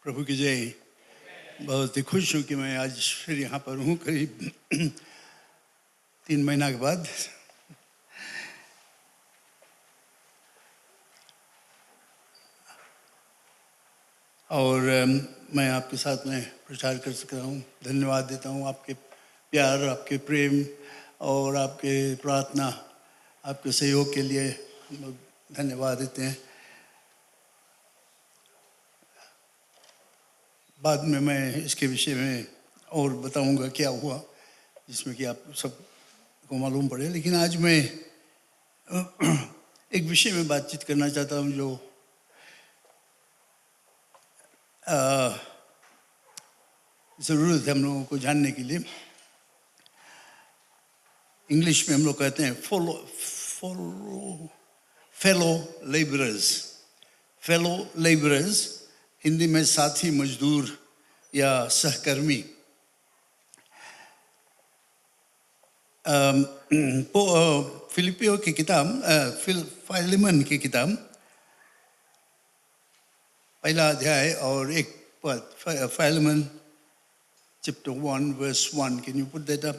प्रभु की जय। बहुत ही खुश हूँ कि मैं आज फिर यहाँ पर हूँ, करीब 3 महीना के बाद। और मैं आपके साथ में प्रचार कर सकता हूँ। धन्यवाद देता हूँ आपके प्यार, आपके प्रेम और आपके प्रार्थना, आपके सहयोग के लिए हम लोग धन्यवाद देते हैं। बाद में मैं इसके विषय में और बताऊंगा क्या हुआ, जिसमें कि आप सबको मालूम पड़े। लेकिन आज मैं एक विषय में बातचीत करना चाहता हूं जो ज़रूरत है हम लोगों को जानने के लिए। इंग्लिश में हम लोग कहते हैं फेलो लेबरर्स, हिंदी में साथी मजदूर या सहकर्मी। फिलिपियो की किताब, फाइलेमन की किताब, पहला अध्याय और एक पद, फाइलेमन chapter 1 verse 1. Can you put that up?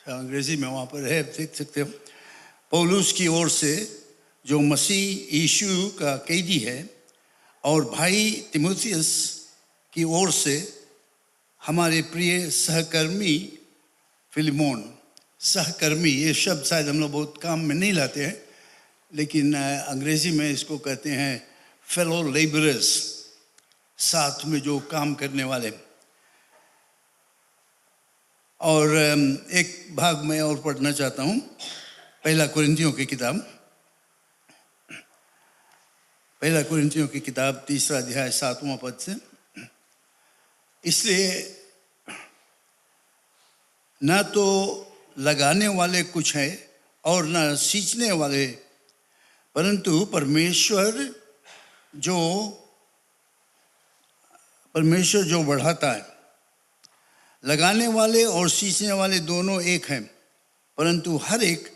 अंग्रेजी में वहाँ पर है, देख सकते हो। पौलुस की ओर से, जो मसीह यीशु का कैदी है, और भाई तिमुथियुस की ओर से हमारे प्रिय सहकर्मी फिलिमोन। सहकर्मी ये शब्द शायद हम लोग बहुत काम में नहीं लाते हैं, लेकिन अंग्रेजी में इसको कहते हैं फेलो लेबरर्स, साथ में जो काम करने वाले। और एक भाग मैं और पढ़ना चाहता हूँ, पहला कुरिन्थियों की किताब, पहला कुरिन्थियों की किताब 3 अध्याय 7वां पद से। इसलिए न तो लगाने वाले कुछ है और न सींचने वाले, परंतु परमेश्वर जो बढ़ाता है। लगाने वाले और सींचने वाले दोनों एक हैं, परंतु हर एक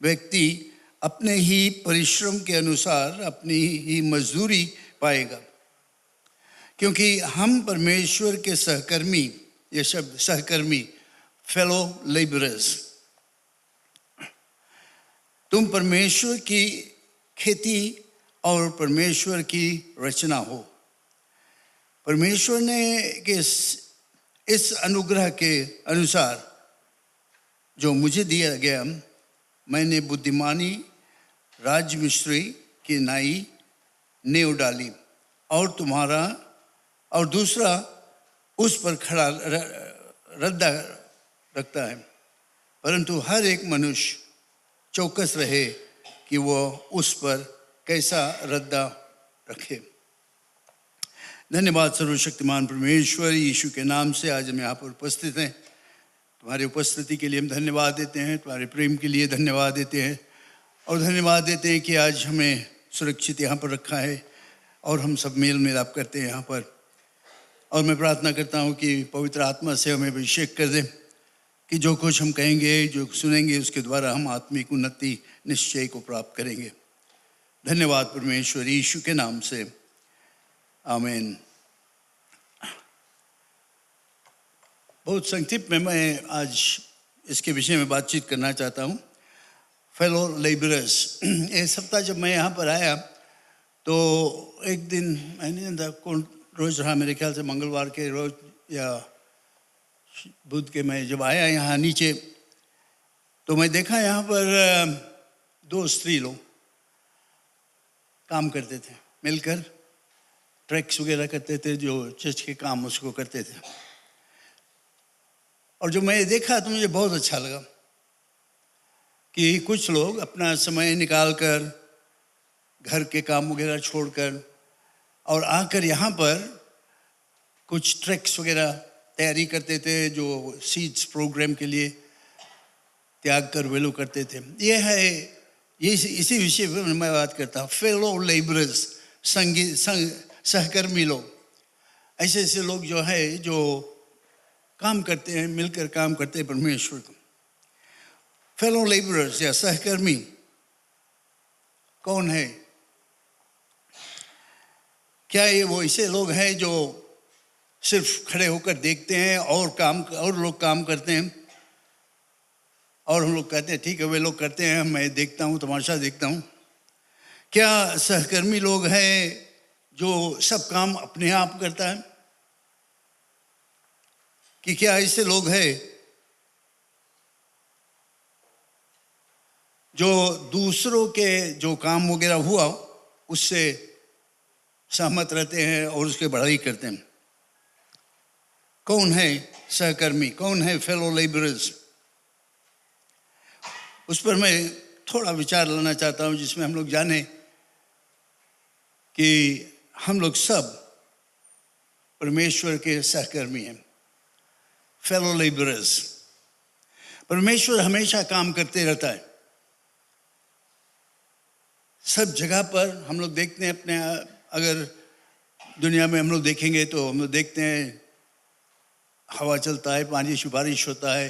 व्यक्ति अपने ही परिश्रम के अनुसार अपनी ही मजदूरी पाएगा। क्योंकि हम परमेश्वर के सहकर्मी, ये शब्द सहकर्मी, फेलो लेबरर्स, तुम परमेश्वर की खेती और परमेश्वर की रचना हो। परमेश्वर ने इस अनुग्रह के अनुसार जो मुझे दिया गया, मैंने बुद्धिमानी राजमिस्त्री की नाई नींव डाली, और दूसरा उस पर खड़ा रद्दा रखता है। परंतु हर एक मनुष्य चौकस रहे कि वह उस पर कैसा रद्दा रखे। धन्यवाद सर्वशक्तिमान परमेश्वर, यीशु के नाम से आज हम यहाँ पर उपस्थित हैं। तुम्हारी उपस्थिति के लिए हम धन्यवाद देते हैं, तुम्हारे प्रेम के लिए धन्यवाद देते हैं, और धन्यवाद देते हैं कि आज हमें सुरक्षित यहाँ पर रखा है और हम सब मेल मिलाप करते हैं यहाँ पर। और मैं प्रार्थना करता हूँ कि पवित्र आत्मा से हमें अभिषेक कर दें कि जो कुछ हम कहेंगे, जो सुनेंगे, उसके द्वारा हम आत्मिक उन्नति निश्चय को प्राप्त करेंगे। धन्यवाद परमेश्वर, यीशु के नाम से, आमीन। बहुत संक्षिप्त में मैं आज इसके विषय में बातचीत करना चाहता हूँ, फेलो लेबरर्स। ये सप्ताह जब मैं यहाँ पर आया तो एक दिन, मैं नहीं जानता कौन रोज रहा, मेरे ख्याल से मंगलवार के रोज या बुध के, मैं जब आया यहाँ नीचे तो मैं देखा यहाँ पर 2 स्त्री लोग काम करते थे, मिलकर ट्रैक्स वगैरह करते थे, जो चर्च के काम उसको करते थे। और जो मैं देखा तो मुझे बहुत अच्छा लगा कि कुछ लोग अपना समय निकालकर घर के काम वगैरह छोड़कर और आकर यहाँ पर कुछ ट्रैक्स वगैरह तैयारी करते थे, जो सीड्स प्रोग्राम के लिए त्याग कर वे लोग करते थे। ये है, ये इसी विषय पर मैं बात करता हूँ। फेलो लेबरर्स, सहकर्मी लोग, ऐसे लोग जो है जो काम करते हैं, मिलकर काम करते हैं परमेश्वर को। फेलो लेबरर्स या सहकर्मी कौन है? क्या ये वो ऐसे लोग हैं जो सिर्फ खड़े होकर देखते हैं और लोग काम करते हैं और हम लोग कहते हैं ठीक है वे लोग करते हैं, मैं देखता हूँ, तमाशा देखता हूँ? क्या सहकर्मी लोग हैं जो सब काम अपने आप करता है? कि क्या ऐसे लोग हैं जो दूसरों के जो काम वगैरह हुआ उससे सहमत रहते हैं और उसके बढ़ाई करते हैं? कौन है सहकर्मी? कौन है फेलो लेबरर्स? उस पर मैं थोड़ा विचार लाना चाहता हूं, जिसमें हम लोग जाने कि हम लोग सब परमेश्वर के सहकर्मी हैं, फेलो लेबरर्स। परमेश्वर हमेशा काम करते रहता है सब जगह पर। हम लोग देखते हैं अपने, अगर दुनिया में हम लोग देखेंगे तो हम लोग देखते हैं हवा चलता है, पानी से बारिश होता है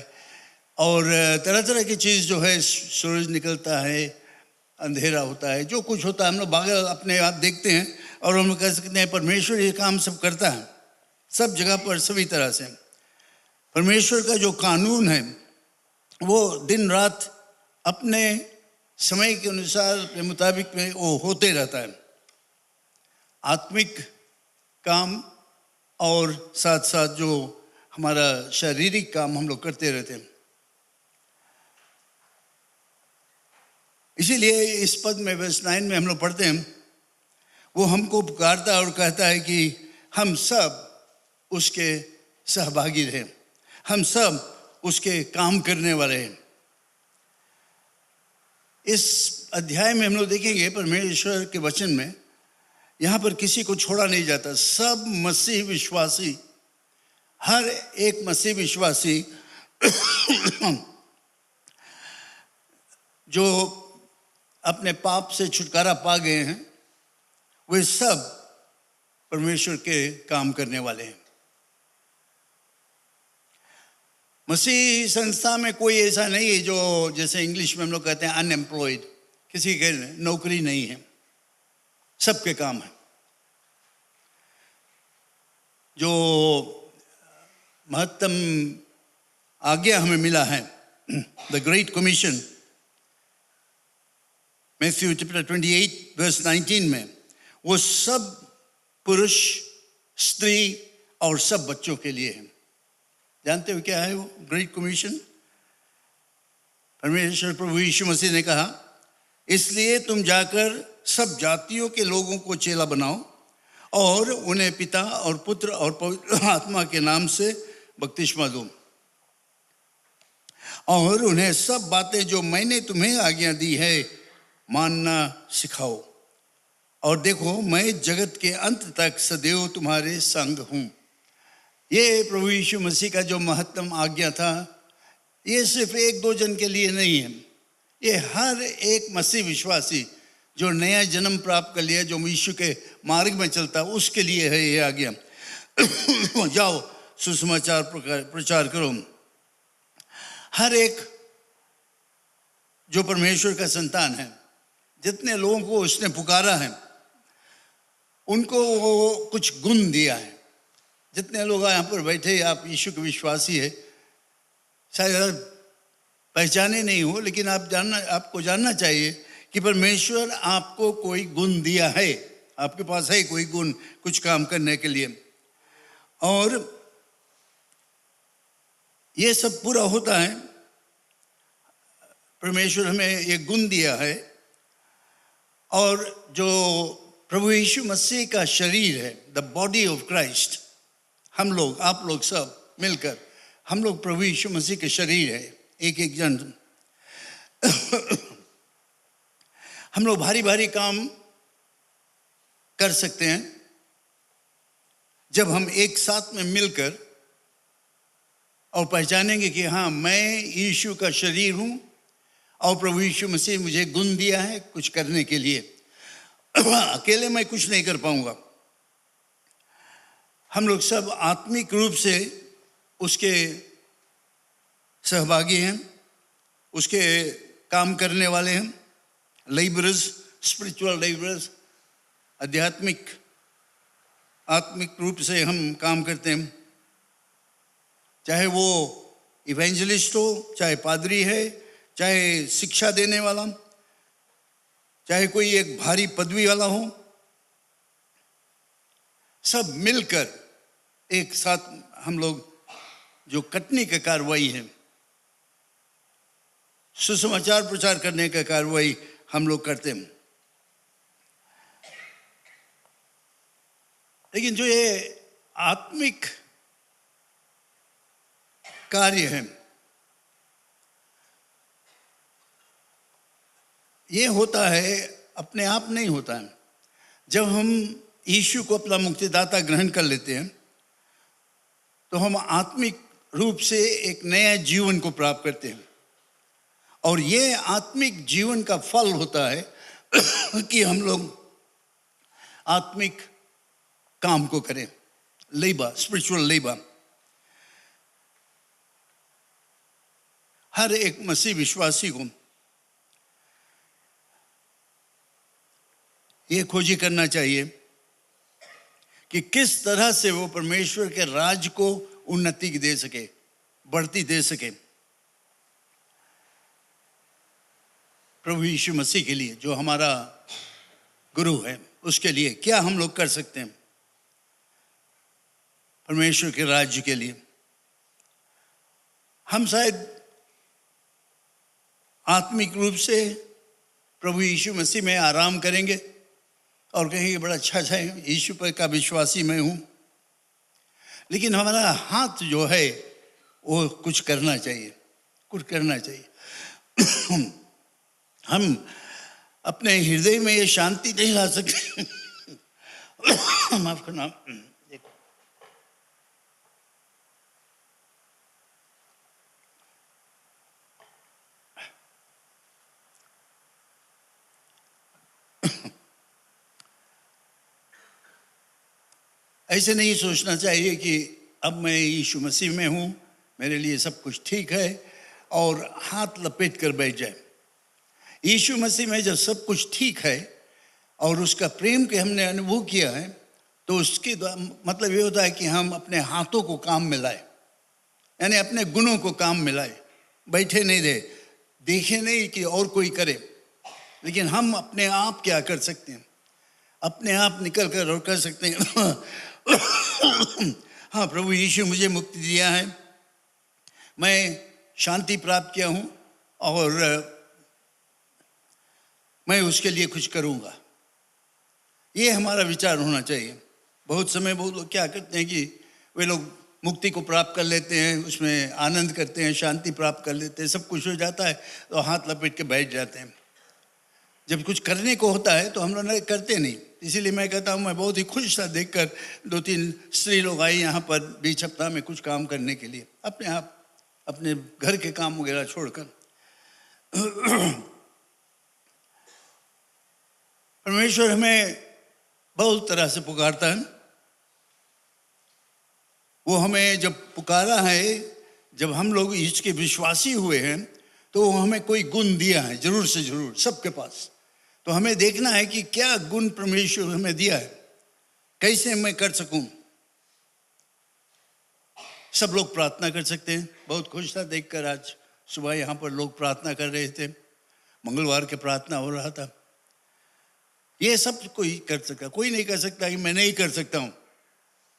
और तरह तरह की चीज़ जो है, सूरज निकलता है, अंधेरा होता है, जो कुछ होता है हम लोग बाहर अपने आप देखते हैं और हम लोग कह सकते हैं परमेश्वर ये काम सब करता है सब जगह पर, सभी तरह से। परमेश्वर का जो कानून है वो दिन रात अपने समय के अनुसार, अपने मुताबिक में वो होते रहता है। आत्मिक काम और साथ साथ जो हमारा शारीरिक काम हम लोग करते रहते हैं। इसीलिए इस पद में वर्स 9 में हम लोग पढ़ते हैं, वो हमको पुकारता है और कहता है कि हम सब उसके सहभागी रहे, हम सब उसके काम करने वाले हैं। इस अध्याय में हम लोग देखेंगे परमेश्वर के वचन में यहाँ पर किसी को छोड़ा नहीं जाता। सब मसीह विश्वासी, हर एक मसीह विश्वासी जो अपने पाप से छुटकारा पा गए हैं, वे सब परमेश्वर के काम करने वाले हैं। मसीह संस्था में कोई ऐसा नहीं है जो, जैसे इंग्लिश में हम लोग कहते हैं अनएम्प्लॉयड, किसी के नौकरी नहीं है, सबके काम है। जो महत्तम आज्ञा हमें मिला है, the Great Commission, Matthew chapter 28 verse 19 में, वो सब पुरुष, स्त्री और सब बच्चों के लिए है। जानते हो क्या है वो ग्रेट कमीशन? परमेश्वर प्रभु यीशु मसीह ने कहा, इसलिए तुम जाकर सब जातियों के लोगों को चेला बनाओ और उन्हें पिता और पुत्र और पवित्र आत्मा के नाम से बपतिस्मा दो और उन्हें सब बातें जो मैंने तुम्हें आज्ञा दी है मानना सिखाओ, और देखो मैं जगत के अंत तक सदैव तुम्हारे संग हूं। ये प्रभु यीशु मसीह का जो महत्तम आज्ञा था, ये सिर्फ एक दो जन के लिए नहीं है, ये हर एक मसीह विश्वासी जो नया जन्म प्राप्त कर लिया, जो यीशु के मार्ग में चलता, उसके लिए है ये आज्ञा। जाओ सुसमाचार प्रचार करो। हर एक जो परमेश्वर का संतान है, जितने लोगों को उसने पुकारा है, उनको वो कुछ गुण दिया है। जितने लोग यहाँ पर बैठे, आप यीशु के विश्वासी है, शायद पहचाने नहीं हो, लेकिन आपको जानना चाहिए कि परमेश्वर आपको कोई गुण दिया है, आपके पास है कोई गुण कुछ काम करने के लिए, और ये सब पूरा होता है। परमेश्वर हमें ये गुण दिया है, और जो प्रभु यीशु मसीह का शरीर है, द बॉडी ऑफ क्राइस्ट, हम लोग, आप लोग सब मिलकर, हम लोग प्रभु यीशु मसीह के शरीर है, एक एक जन। हम लोग भारी भारी काम कर सकते हैं जब हम एक साथ में मिलकर और पहचानेंगे कि हाँ, मैं यीशु का शरीर हूं और प्रभु यीशु मसीह मुझे गुण दिया है कुछ करने के लिए। अकेले मैं कुछ नहीं कर पाऊंगा। हम लोग सब आत्मिक रूप से उसके सहभागी हैं, उसके काम करने वाले हैं, लेबरर्स, स्पिरिचुअल लेबरर्स, आत्मिक रूप से हम काम करते हैं। चाहे वो इवेंजलिस्ट हो, चाहे पादरी है, चाहे शिक्षा देने वाला, चाहे कोई एक भारी पदवी वाला हो, सब मिलकर एक साथ हम लोग जो कटनी का कार्रवाई है, सुसमाचार प्रचार करने का कार्रवाई हम लोग करते हैं। लेकिन जो ये आत्मिक कार्य है, ये होता है, अपने आप नहीं होता है। जब हम यीशु को अपना मुक्तिदाता ग्रहण कर लेते हैं तो हम आत्मिक रूप से एक नया जीवन को प्राप्त करते हैं। और ये आत्मिक जीवन का फल होता है कि हम लोग आत्मिक काम को करें, लेबा, स्पिरिचुअल लेबा। हर एक मसीह विश्वासी को ये खोजी करना चाहिए कि किस तरह से वो परमेश्वर के राज को उन्नति दे सके, बढ़ती दे सके। प्रभु यीशु मसीह के लिए, जो हमारा गुरु है, उसके लिए क्या हम लोग कर सकते हैं परमेश्वर के राज्य के लिए। हम शायद आत्मिक रूप से प्रभु यीशु मसीह में आराम करेंगे और कहेंगे बड़ा अच्छा है, यीशु पर का विश्वासी मैं हूँ। लेकिन हमारा हाथ जो है वो कुछ करना चाहिए, कुछ करना चाहिए। हम अपने हृदय में ये शांति नहीं ला सकते। माफ करना, देखो ऐसे नहीं सोचना चाहिए कि अब मैं यीशु मसीह में हूँ, मेरे लिए सब कुछ ठीक है, और हाथ लपेट कर बैठ जाए। यीशु मसीह में जब सब कुछ ठीक है और उसका प्रेम के हमने अनुभव किया है, तो उसके मतलब ये होता है कि हम अपने हाथों को काम में लाए, यानी अपने गुणों को काम में लाए। बैठे नहीं रहे, देखे नहीं कि और कोई करे, लेकिन हम अपने आप क्या कर सकते हैं, अपने आप निकल कर और कर सकते हैं। हाँ, प्रभु यीशु मुझे मुक्ति दिया है, मैं शांति प्राप्त किया हूँ और मैं उसके लिए कुछ करूँगा। ये हमारा विचार होना चाहिए। बहुत समय बहुत लोग क्या करते हैं कि वे लोग मुक्ति को प्राप्त कर लेते हैं, उसमें आनंद करते हैं, शांति प्राप्त कर लेते हैं, सब कुछ हो जाता है तो हाथ लपेट के बैठ जाते हैं। जब कुछ करने को होता है तो हम लोग करते नहीं। इसीलिए मैं कहता हूँ, मैं बहुत ही खुश था देखकर 2-3 स्त्री लोग आई यहाँ पर बीच हफ्ता में कुछ काम करने के लिए, अपने आप अपने घर के काम वगैरह छोड़कर। परमेश्वर हमें बहुत तरह से पुकारता है। वो हमें जब पुकारा है, जब हम लोग इसके विश्वासी हुए हैं, तो वो हमें कोई गुण दिया है, जरूर से जरूर सबके पास। तो हमें देखना है कि क्या गुण परमेश्वर हमें दिया है, कैसे मैं कर सकूं। सब लोग प्रार्थना कर सकते हैं। बहुत खुश था देखकर आज सुबह यहाँ पर लोग प्रार्थना कर रहे थे, मंगलवार के प्रार्थना हो रहा था। ये सब कोई कर सकता, कोई नहीं कर सकता कि मैं नहीं कर सकता हूँ।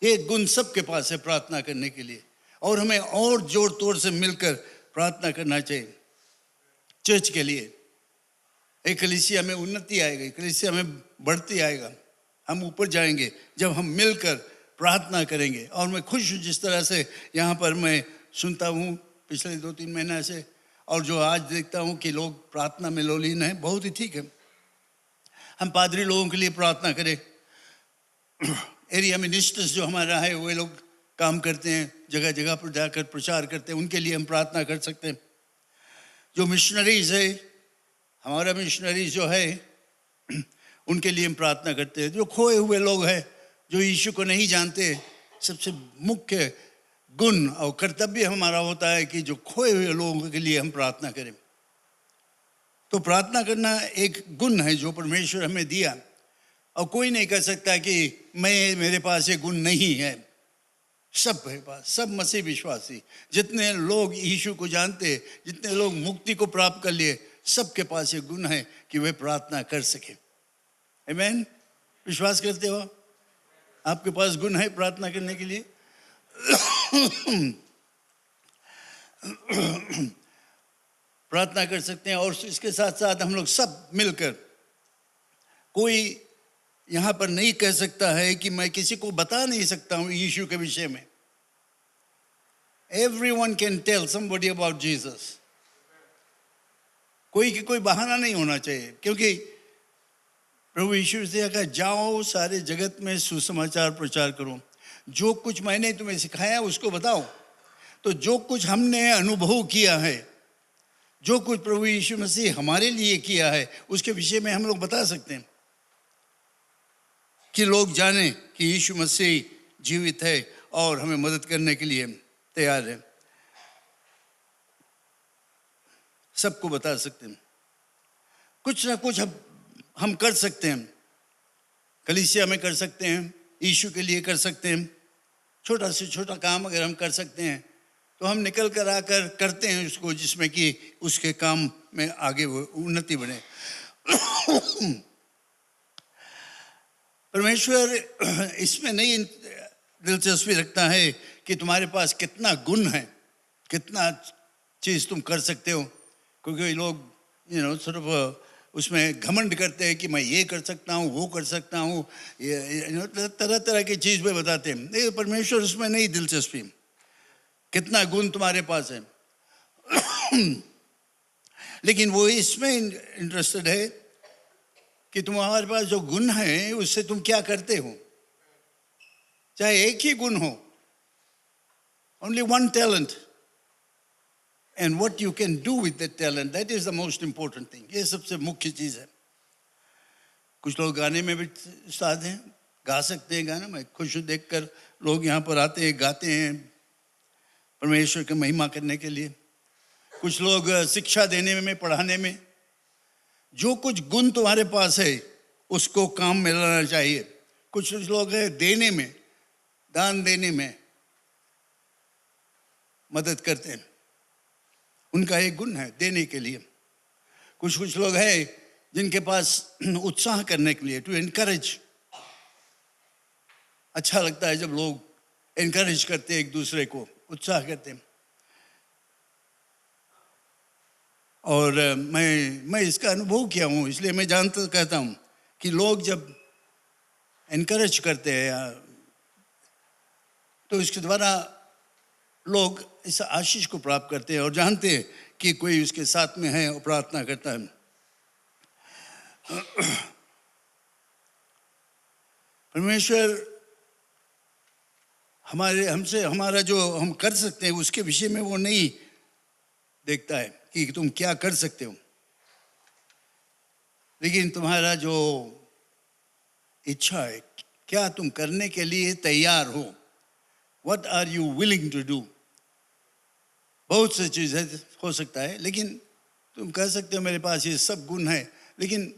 ये गुण सबके पास है प्रार्थना करने के लिए, और हमें और जोर तोड़ से मिलकर प्रार्थना करना चाहिए चर्च के लिए। एक कलीसिया में उन्नति आएगी, कलीसिया में बढ़ती आएगा, हम ऊपर जाएंगे जब हम मिलकर प्रार्थना करेंगे। और मैं खुश हूँ जिस तरह से यहाँ पर मैं सुनता हूँ पिछले 2-3 महीने से, और जो आज देखता हूँ कि लोग प्रार्थना में लोलीन हैं, बहुत ही ठीक है। हम पादरी लोगों के लिए प्रार्थना करें, एरिया मिनिस्टर्स जो हमारा है वे लोग काम करते हैं, जगह जगह पर जाकर प्रचार करते हैं, उनके लिए हम प्रार्थना कर सकते हैं। जो मिशनरीज है, हमारा मिशनरीज जो है, उनके लिए हम प्रार्थना करते हैं। जो खोए हुए लोग हैं, जो यीशु को नहीं जानते, सबसे मुख्य गुण और कर्तव्य हमारा होता है कि जो खोए हुए लोगों के लिए हम प्रार्थना करें। तो प्रार्थना करना एक गुण है जो परमेश्वर हमें दिया, और कोई नहीं कह सकता कि मेरे पास ये गुण नहीं है। सब के पास, सब मसीह विश्वासी जितने लोग यीशु को जानते, जितने लोग मुक्ति को प्राप्त कर लिए, सबके पास ये गुण है कि वे प्रार्थना कर सके। आमीन। विश्वास करते हो? आपके पास गुण है प्रार्थना करने के लिए? प्रार्थना कर सकते हैं। और इसके साथ साथ हम लोग सब मिलकर, कोई यहाँ पर नहीं कह सकता है कि मैं किसी को बता नहीं सकता हूँ यीशु के विषय में। Everyone can tell somebody about Jesus. कोई बहाना नहीं होना चाहिए, क्योंकि प्रभु यीशु ने कहा जाओ सारे जगत में सुसमाचार प्रचार करो, जो कुछ मैंने तुम्हें सिखाया उसको बताओ। तो जो कुछ हमने अनुभव किया है, जो कुछ प्रभु यीशु मसीह हमारे लिए किया है, उसके विषय में हम लोग बता सकते हैं कि लोग जाने कि यीशु मसीह जीवित है और हमें मदद करने के लिए तैयार है। सबको बता सकते हैं, कुछ ना कुछ हम कर सकते हैं। कलीसिया में कर सकते हैं, यीशु के लिए कर सकते हैं। छोटा से छोटा काम अगर हम कर सकते हैं तो हम निकल कर आकर करते हैं उसको, जिसमें कि उसके काम में आगे वो उन्नति बने। परमेश्वर इसमें नहीं दिलचस्पी रखता है कि तुम्हारे पास कितना गुण है, कितना चीज़ तुम कर सकते हो। क्योंकि लोग सिर्फ उसमें घमंड करते हैं कि मैं ये कर सकता हूँ, वो कर सकता हूँ, ये तरह तरह की चीज़ में बताते हैं। नहीं, परमेश्वर उसमें नहीं दिलचस्पी, कितना गुण तुम्हारे पास है। लेकिन वो इसमें इंटरेस्टेड है कि तुम्हारे पास जो गुण है उससे तुम क्या करते हो। चाहे एक ही गुण हो, only one talent, and what you can do with that talent, that is the most important thing. ये सबसे मुख्य चीज़ है। कुछ लोग गाने में भी उस्ताद हैं, गा सकते हैं गाना। मैं खुश हूँ देखकर लोग यहाँ पर आते हैं, गाते हैं परमेश्वर की महिमा करने के लिए। कुछ लोग शिक्षा देने में, पढ़ाने में। जो कुछ गुण तुम्हारे पास है उसको काम में लाना चाहिए। कुछ लोग हैं देने में, दान देने में मदद करते हैं, उनका एक गुण है देने के लिए। कुछ लोग हैं जिनके पास उत्साह करने के लिए, टू एनकरेज। अच्छा लगता है जब लोग एनकरेज करते हैं, एक दूसरे को उत्साह करते हैं। और मैं इसका अनुभव किया हूँ, इसलिए मैं जानता कहता हूँ कि लोग जब एनकरेज करते हैं तो इसके द्वारा लोग इस आशीष को प्राप्त करते हैं और जानते हैं कि कोई उसके साथ में है और प्रार्थना करता है। परमेश्वर हमारा जो हम कर सकते हैं उसके विषय में वो नहीं देखता है कि तुम क्या कर सकते हो, लेकिन तुम्हारा जो इच्छा है, क्या तुम करने के लिए तैयार हो। What are you willing to do? बहुत सी चीज़ें हो सकता है, लेकिन तुम कह सकते हो मेरे पास ये सब गुण है, लेकिन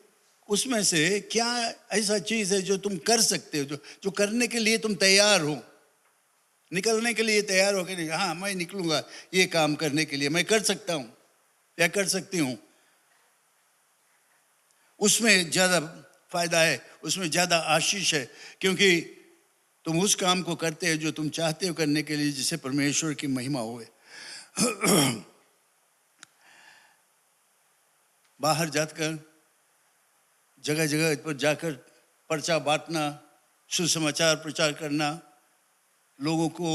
उसमें से क्या ऐसा चीज़ है जो तुम कर सकते हो, जो करने के लिए तुम तैयार हो, निकलने के लिए तैयार हो कि हाँ मैं निकलूँगा ये काम करने के लिए, मैं कर सकता हूँ या कर सकती हूँ। उसमें ज़्यादा फायदा है, उसमें ज़्यादा आशीष है, क्योंकि तुम उस काम को करते हो जो तुम चाहते हो करने के लिए, जिससे परमेश्वर की महिमा होए। बाहर जाकर जगह जगह पर जाकर पर्चा बांटना, सुसमाचार प्रचार करना, लोगों को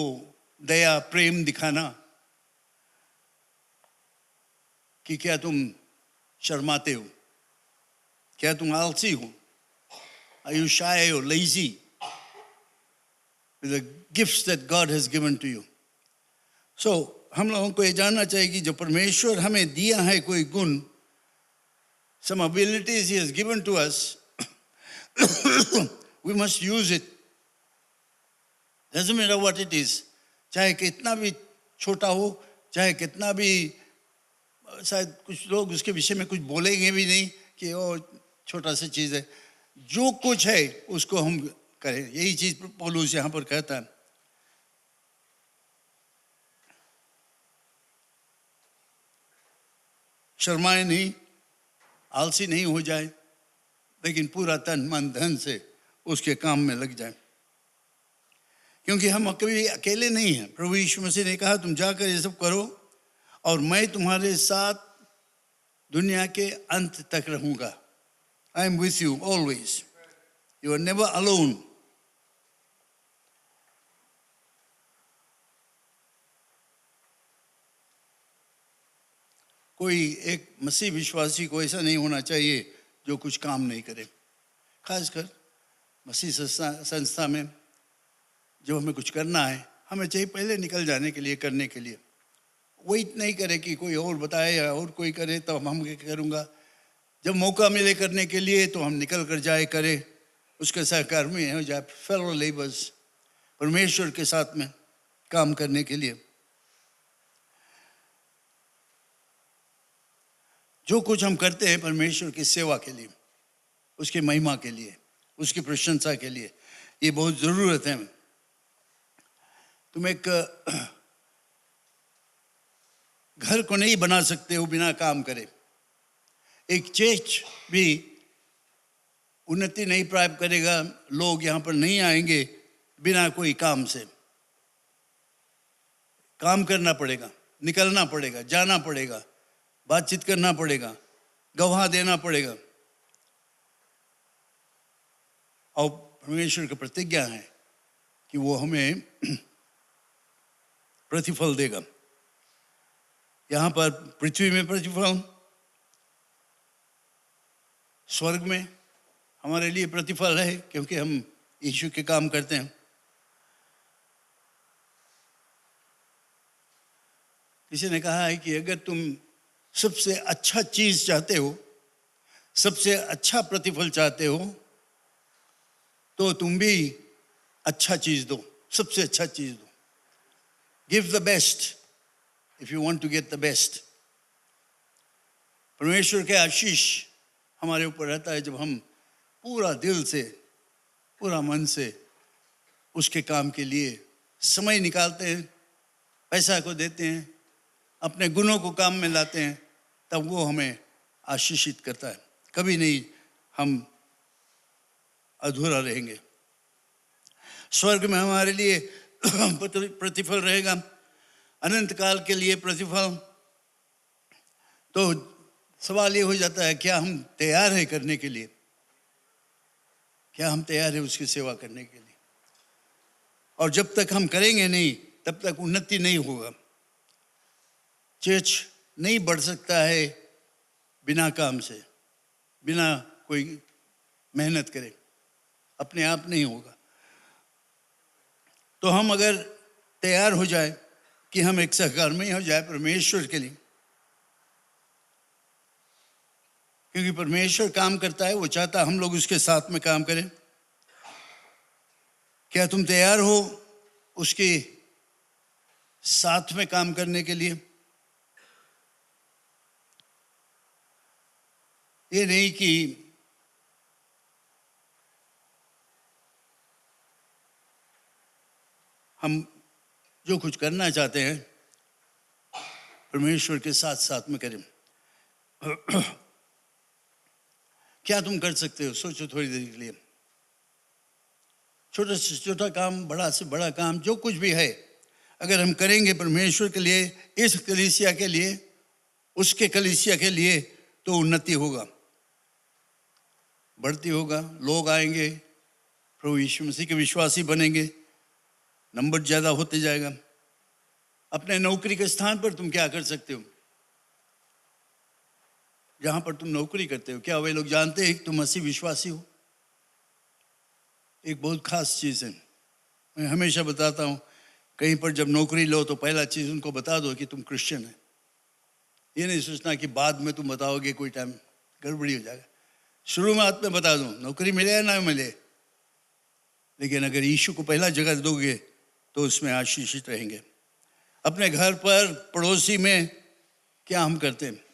दया प्रेम दिखाना, कि क्या तुम शर्माते हो, क्या तुम आलसी हो, are you shy or lazy with the gifts that God has given to you? So हम लोगों को ये जानना चाहिए कि जो परमेश्वर हमें दिया है कोई गुण, some abilities He has given to us, we must use it. Doesn't matter what it is. चाहे कितना भी छोटा हो, चाहे कितना भी शायद कुछ लोग उसके विषय में कुछ बोलेंगे भी नहीं कि वो छोटा सा चीज़ है। जो कुछ है उसको हम करें, यही चीज़ पौलुस यहाँ पर कहता है। शर्माए नहीं, आलसी नहीं हो जाए, लेकिन पूरा तन मन धन से उसके काम में लग जाए, क्योंकि हम कभी अकेले नहीं हैं। प्रभु यीशु मसीह ने कहा तुम जाकर ये सब करो और मैं तुम्हारे साथ दुनिया के अंत तक रहूंगा। I am with you always, you are never alone. कोई एक मसीह विश्वासी को ऐसा नहीं होना चाहिए जो कुछ काम नहीं करे। खासकर मसीह संस्था में जो हमें कुछ करना है, हमें चाहिए पहले निकल जाने के लिए, करने के लिए। वेट नहीं करे कि कोई और बताए या और कोई करे तो हम करूँगा। जब मौका मिले करने के लिए तो हम निकल कर जाए, करें, उसके सहकर्मी हो जाए, फेलो लेबर्स, परमेश्वर के साथ में काम करने के लिए। जो कुछ हम करते हैं परमेश्वर की सेवा के लिए, उसकी महिमा के लिए, उसकी प्रशंसा के लिए, ये बहुत ज़रूरत है। तुम एक घर को नहीं बना सकते हो बिना काम करे। एक चर्च भी उन्नति नहीं प्राप्त करेगा, लोग यहाँ पर नहीं आएंगे बिना कोई काम से। काम करना पड़ेगा, निकलना पड़ेगा, जाना पड़ेगा, बातचीत करना पड़ेगा, गवाह देना पड़ेगा। और परमेश्वर की प्रतिज्ञा है कि वो हमें प्रतिफल देगा। यहाँ पर पृथ्वी में प्रतिफल, स्वर्ग में हमारे लिए प्रतिफल है, क्योंकि हम यीशु के काम करते हैं। किसी ने कहा है कि अगर तुम सबसे अच्छा चीज चाहते हो, सबसे अच्छा प्रतिफल चाहते हो, तो तुम भी अच्छा चीज दो, सबसे अच्छा चीज दो। Give the best if you want to get the best. परमेश्वर के आशीष हमारे ऊपर रहता है जब हम पूरा दिल से, पूरा मन से उसके काम के लिए समय निकालते हैं, पैसा को देते हैं, अपने गुणों को काम में लाते हैं, तब वो हमें आशीषित करता है। कभी नहीं हम अधूरा रहेंगे। स्वर्ग में हमारे लिए प्रतिफल रहेगा, अनंत काल के लिए प्रतिफल। तो सवाल ये हो जाता है, क्या हम तैयार हैं करने के लिए? क्या हम तैयार हैं उसकी सेवा करने के लिए? और जब तक हम करेंगे नहीं, तब तक उन्नति नहीं होगा। चर्च नहीं बढ़ सकता है बिना काम से, बिना कोई मेहनत करे, अपने आप नहीं होगा। तो हम अगर तैयार हो जाए कि हम एक सहकर्मी हो जाए परमेश्वर के लिए, क्योंकि परमेश्वर काम करता है, वो चाहता हम लोग उसके साथ में काम करें। क्या तुम तैयार हो उसके साथ में काम करने के लिए? ये नहीं कि हम जो कुछ करना चाहते हैं परमेश्वर के साथ साथ में करें। क्या तुम कर सकते हो? सोचो थोड़ी देर के लिए। छोटा से छोटा काम, बड़ा से बड़ा काम, जो कुछ भी है, अगर हम करेंगे परमेश्वर के लिए, इस कलीसिया के लिए, उसके कलीसिया के लिए, तो उन्नति होगा, बढ़ती होगा, लोग आएंगे, प्रभु यीशु मसीह के विश्वासी बनेंगे, नंबर ज़्यादा होते जाएगा। अपने नौकरी के स्थान पर तुम क्या कर सकते हो? जहाँ पर तुम नौकरी करते हो, क्या वे लोग जानते हैं कि तुम मसीह विश्वासी हो? एक बहुत खास चीज़ है, मैं हमेशा बताता हूँ, कहीं पर जब नौकरी लो तो पहला चीज़ उनको बता दो कि तुम क्रिश्चियन है। ये नहीं सोचना कि बाद में तुम बताओगे, कोई टाइम गड़बड़ी हो जाएगा। शुरू में हाथ में बता दो, नौकरी मिले या ना मिले, लेकिन अगर यीशु को पहला जगह दोगे तो उसमें आशीषित रहेंगे। अपने घर पर, पड़ोसी में क्या हम करते हैं?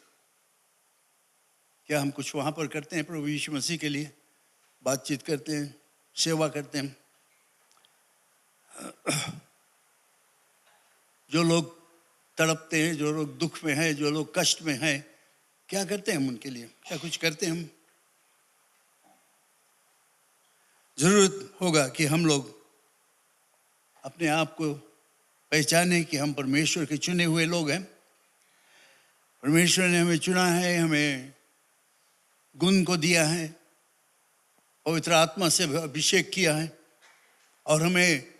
क्या हम कुछ वहाँ पर करते हैं प्रभु यीशु मसीह के लिए? बातचीत करते हैं, सेवा करते हैं। जो लोग तड़पते हैं, जो लोग दुख में हैं, जो लोग कष्ट में हैं, क्या करते हैं हम उनके लिए? क्या कुछ करते हैं हम? जरूरत होगा कि हम लोग अपने आप को पहचाने कि हम परमेश्वर के चुने हुए लोग हैं। परमेश्वर ने हमें चुना है, हमें गुण को दिया है, पवित्र आत्मा से अभिषेक किया है और हमें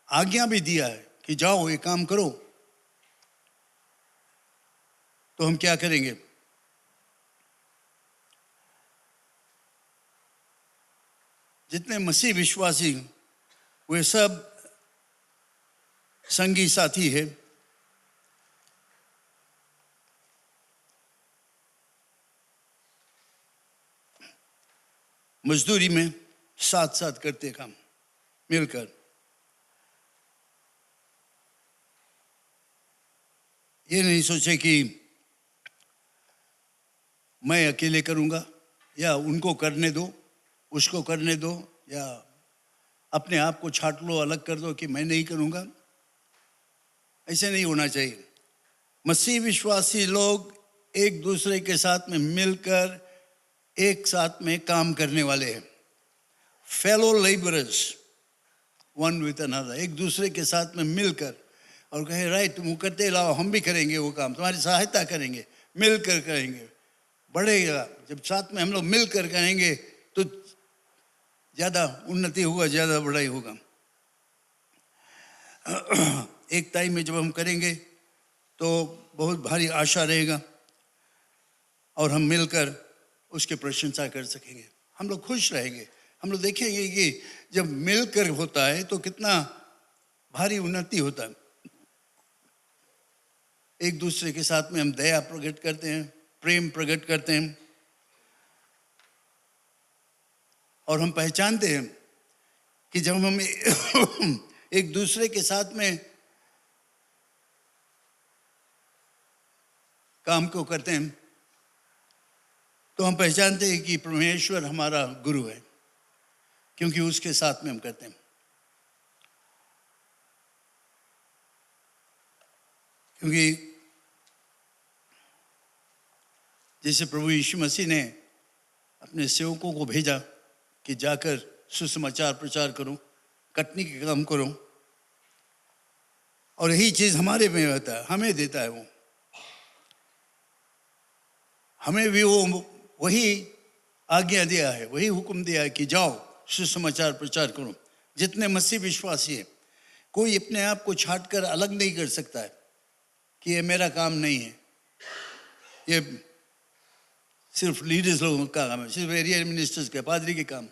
आज्ञा भी दिया है कि जाओ ये काम करो। तो हम क्या करेंगे? जितने मसीह विश्वासी वे सब संगी साथी है। मजदूरी में साथ साथ करते काम, मिलकर। ये नहीं सोचे कि मैं अकेले करूंगा या उनको करने दो, उसको करने दो, या अपने आप को छाट लो, अलग कर दो कि मैं नहीं करूंगा। ऐसे नहीं होना चाहिए। मसीह विश्वासी लोग एक दूसरे के साथ में मिलकर एक साथ में काम करने वाले हैं। Fellow labourers one with another, एक दूसरे के साथ में मिलकर, और कहे राइट तुम करते लाओ, हम भी करेंगे वो काम, तुम्हारी सहायता करेंगे, मिलकर करेंगे, बढ़ेगा। जब साथ में हम लोग मिलकर करेंगे तो ज़्यादा उन्नति होगा, ज़्यादा बढ़ाई होगा। एक टाइम में जब हम करेंगे तो बहुत भारी आशा रहेगा और हम मिलकर उसकी प्रशंसा कर सकेंगे। हम लोग खुश रहेंगे। हम लोग देखेंगे कि जब मिलकर होता है तो कितना भारी उन्नति होता है। एक दूसरे के साथ में हम दया प्रकट करते हैं, प्रेम प्रकट करते हैं, और हम पहचानते हैं कि जब हम एक दूसरे के साथ में काम को करते हैं तो हम पहचानते हैं कि परमेश्वर हमारा गुरु है, क्योंकि उसके साथ में हम करते हैं। क्योंकि जैसे प्रभु यीशु मसीह ने अपने सेवकों को भेजा कि जाकर सुसमाचार प्रचार करो, कटनी के काम करो, और यही चीज हमारे में होता है, हमें देता है वो। हमें भी वो वही आज्ञा दिया है, वही हुक्म दिया है कि जाओ सुसमाचार प्रचार करो। जितने मसीह विश्वासी है, कोई अपने आप को छाट कर अलग नहीं कर सकता है कि ये मेरा काम नहीं है, ये सिर्फ लीडर्स लोगों का काम है, सिर्फ एरिया मिनिस्टर्स का, पादरी के काम।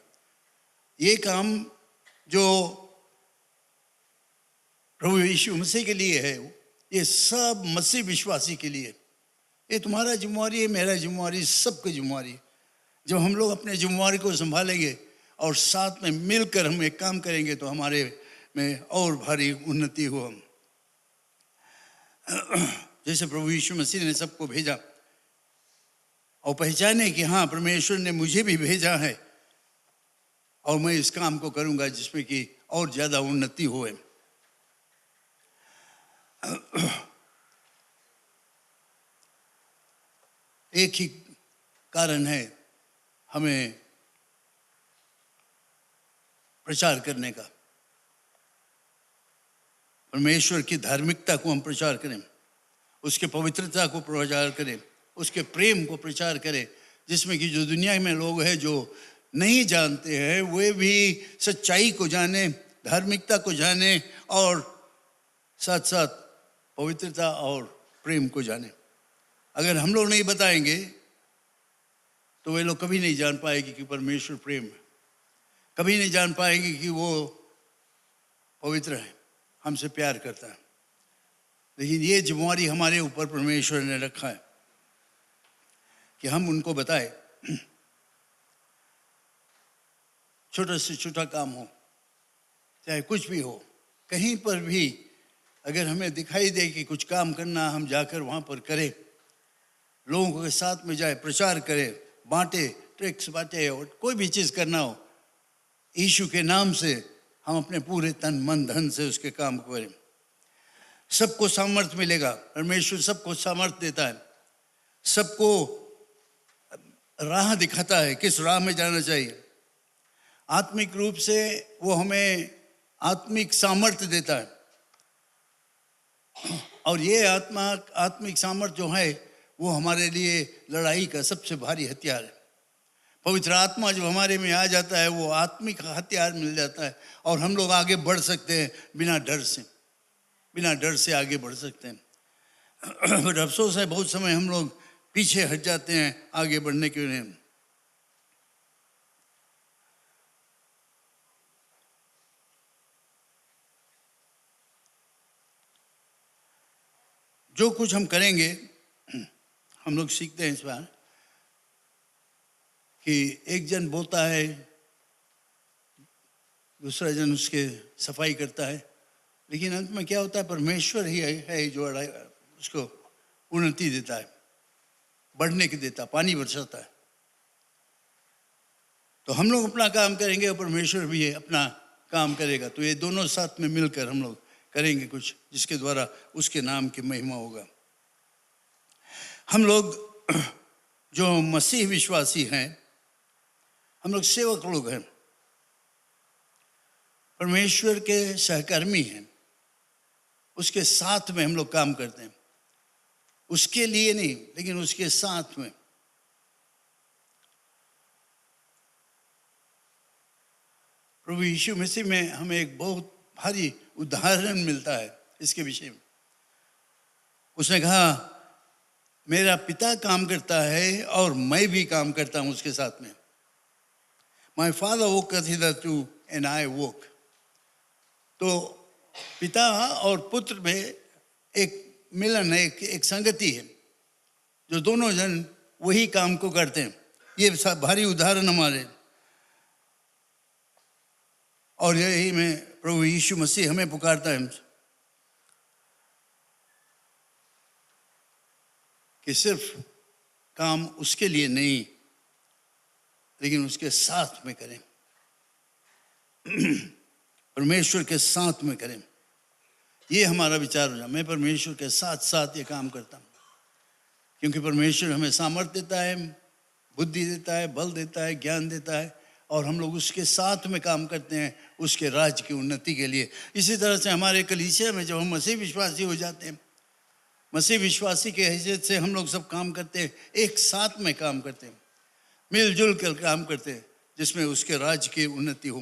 ये काम जो प्रभु यीशु मसीह के लिए है, ये सब मसीह विश्वासी के लिए। ये तुम्हारा जिम्मेवारी है, मेरा जिम्मेवारी, सबकी जिम्मेवारी। जब हम लोग अपने जिम्मेवारी को संभालेंगे और साथ में मिलकर हम एक काम करेंगे तो हमारे में और भारी उन्नति हो। जैसे प्रभु यीशु मसीह ने सबको भेजा और पहचाने कि हाँ परमेश्वर ने मुझे भी भेजा है और मैं इस काम को करूंगा जिसमें कि और ज्यादा उन्नति होए। एक ही कारण है हमें प्रचार करने का, परमेश्वर की धार्मिकता को हम प्रचार करें, उसके पवित्रता को प्रचार करें, उसके प्रेम को प्रचार करें, जिसमें कि जो दुनिया में लोग हैं जो नहीं जानते हैं वे भी सच्चाई को जाने, धार्मिकता को जाने और साथ साथ पवित्रता और प्रेम को जाने। अगर हम लोग नहीं बताएंगे तो वे लोग कभी नहीं जान पाएंगे कि परमेश्वर प्रेम है, कभी नहीं जान पाएंगे कि वो पवित्र है, हमसे प्यार करता है। लेकिन ये जिम्मेवारी हमारे ऊपर परमेश्वर ने रखा है कि हम उनको बताएं। छोटा से छोटा काम हो, चाहे कुछ भी हो, कहीं पर भी अगर हमें दिखाई दे कि कुछ काम करना, हम जाकर वहाँ पर करें लोगों के साथ में जाए, प्रचार करे, बांटे, ट्रिक्स बांटे, और कोई भी चीज़ करना हो यीशु के नाम से, हम अपने पूरे तन मन धन से उसके काम को करें। सबको सामर्थ्य मिलेगा। परमेश्वर सबको सामर्थ्य देता है, सबको राह दिखाता है, किस राह में जाना चाहिए। आत्मिक रूप से वो हमें आत्मिक सामर्थ्य देता है, और ये आत्मिक सामर्थ्य जो है वो हमारे लिए लड़ाई का सबसे भारी हथियार है। पवित्र आत्मा जब हमारे में आ जाता है, वो आत्मिक हथियार मिल जाता है, और हम लोग आगे बढ़ सकते हैं बिना डर से आगे बढ़ सकते हैं। बट अफसोस है, बहुत समय हम लोग पीछे हट जाते हैं आगे बढ़ने के लिए। जो कुछ हम करेंगे, हम लोग सीखते हैं इस बार कि एक जन बोता है, दूसरा जन उसके सफाई करता है, लेकिन अंत में क्या होता है, परमेश्वर ही है जो उसको उन्नति देता है, बढ़ने के देता, पानी बरसाता है। तो हम लोग अपना काम करेंगे और परमेश्वर भी अपना काम करेगा। तो ये दोनों साथ में मिलकर हम लोग करेंगे कुछ, जिसके द्वारा उसके नाम की महिमा होगा। हम लोग जो मसीह विश्वासी हैं, हम लोग सेवक लोग हैं, परमेश्वर के सहकर्मी हैं, उसके साथ में हम लोग काम करते हैं, उसके लिए नहीं लेकिन उसके साथ में। प्रभु यीशु मसीह में हमें एक बहुत भारी उदाहरण मिलता है इसके विषय में। उसने कहा, मेरा पिता काम करता है और मैं भी काम करता हूं उसके साथ में। My father walketh hitherto and I walk। तो पिता और पुत्र में एक मिलन है, एक संगति है, जो दोनों जन वही काम को करते हैं। ये भारी उदाहरण हमारे, और यही में प्रभु यीशु मसीह हमें पुकारता है कि सिर्फ काम उसके लिए नहीं लेकिन उसके साथ में करें, परमेश्वर के साथ में करें। ये हमारा विचार हो जाए, मैं परमेश्वर के साथ साथ ये काम करता हूँ, क्योंकि परमेश्वर हमें सामर्थ्य देता है, बुद्धि देता है, बल देता है, ज्ञान देता है, और हम लोग उसके साथ में काम करते हैं उसके राज्य की उन्नति के लिए। इसी तरह से हमारे कलीसिया में जब हम मसीह विश्वासी हो जाते हैं, मसीह विश्वासी के हैसियत से हम लोग सब काम करते हैं, एक साथ में काम करते हैं, मिलजुल कर काम करते हैं, जिसमें उसके राज्य की उन्नति हो।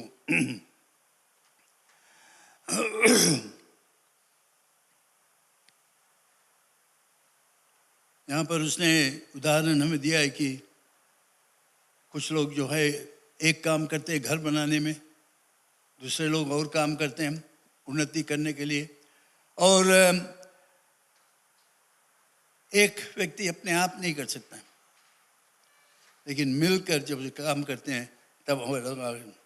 यहाँ पर उसने उदाहरण हमें दिया है कि कुछ लोग जो है एक काम करते हैं घर बनाने में, दूसरे लोग और काम करते हैं उन्नति करने के लिए, और एक व्यक्ति अपने आप नहीं कर सकता है, लेकिन मिलकर जब काम करते हैं तब हम लोग,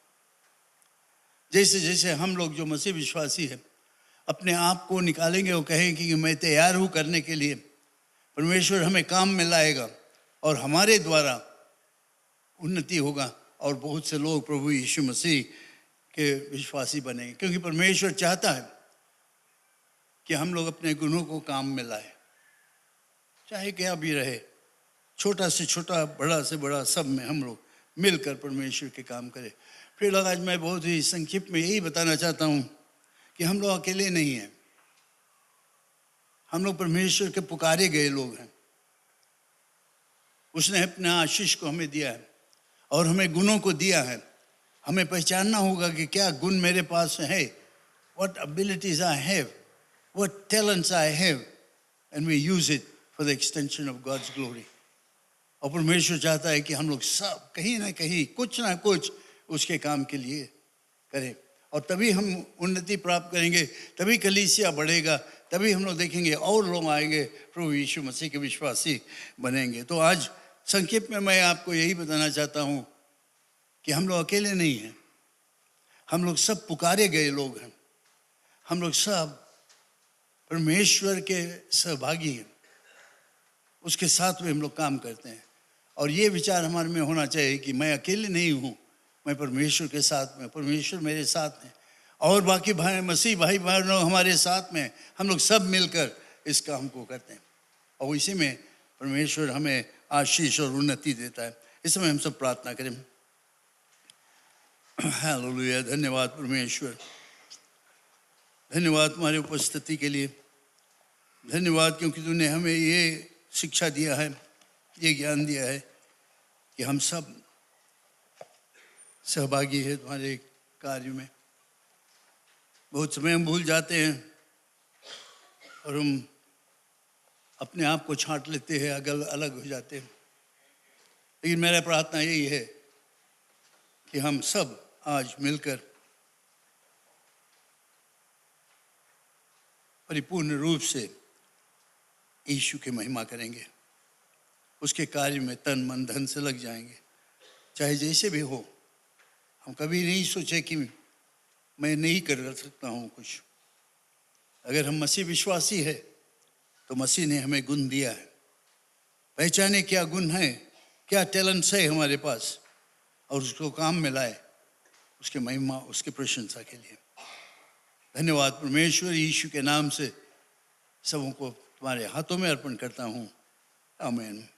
जैसे जैसे हम लोग जो मसीह विश्वासी है अपने आप को निकालेंगे और कहेंगे कि मैं तैयार हूँ करने के लिए, परमेश्वर हमें काम में लाएगा और हमारे द्वारा उन्नति होगा, और बहुत से लोग प्रभु यीशु मसीह के विश्वासी बनेंगे। क्योंकि परमेश्वर चाहता है कि हम लोग अपने गुणों को काम में लाए, चाहे क्या भी रहे, छोटा से छोटा, बड़ा से बड़ा, सब में हम लोग मिलकर परमेश्वर के काम करें। फिर आज मैं बहुत ही संक्षिप्त में यही बताना चाहता हूँ कि हम लोग अकेले नहीं हैं, हम लोग परमेश्वर के पुकारे गए लोग हैं। उसने अपने आशीष को हमें दिया है और हमें गुणों को दिया है। हमें पहचानना होगा कि क्या गुण मेरे पास है, what abilities I have, what talents I have, and we use it for the extension of God's glory। और परमेश्वर चाहता है कि हम लोग सब कहीं ना कहीं कुछ ना कुछ उसके काम के लिए करें, और तभी हम उन्नति प्राप्त करेंगे, तभी कलीसिया बढ़ेगा, तभी हम लोग देखेंगे और लोग आएंगे प्रभु यीशु मसीह के विश्वासी बनेंगे। तो आज संक्षिप्त में मैं आपको यही बताना चाहता हूँ कि हम लोग अकेले नहीं हैं, हम लोग सब पुकारे गए लोग हैं, हम लोग सब परमेश्वर के सहभागी हैं, उसके साथ में हम लोग काम करते हैं। और ये विचार हमारे में होना चाहिए कि मैं अकेले नहीं हूँ, मैं परमेश्वर के साथ में, परमेश्वर मेरे साथ में, और बाकी भाई मसीह भाई बहनों हमारे साथ में, हम लोग सब मिलकर इस काम को करते हैं और इसी में परमेश्वर हमें आशीष और उन्नति देता है। इस समय हम सब प्रार्थना करें। हालेलुया, धन्यवाद परमेश्वर, धन्यवाद तुम्हारी उपस्थिति के लिए, धन्यवाद क्योंकि तूने हमें ये शिक्षा दिया है, ये ज्ञान दिया है कि हम सब सहभागी है तुम्हारे कार्य में। बहुत समय हम भूल जाते हैं और हम अपने आप को छांट लेते हैं, अलग हो जाते हैं। लेकिन मेरा प्रार्थना यही है कि हम सब आज मिलकर परिपूर्ण रूप से यीशु की महिमा करेंगे, उसके कार्य में तन मन धन से लग जाएंगे, चाहे जैसे भी हो। हम कभी नहीं सोचे कि मैं नहीं कर सकता हूँ कुछ। अगर हम मसीह विश्वासी है तो मसीह ने हमें गुण दिया है, पहचाने क्या गुण है, क्या टैलेंट्स है हमारे पास, और उसको काम में लाए उसके महिमा, उसके प्रशंसा के लिए। धन्यवाद परमेश्वर, यीशु के नाम से सबों को तुम्हारे हाथों में अर्पण करता हूँ, आमीन।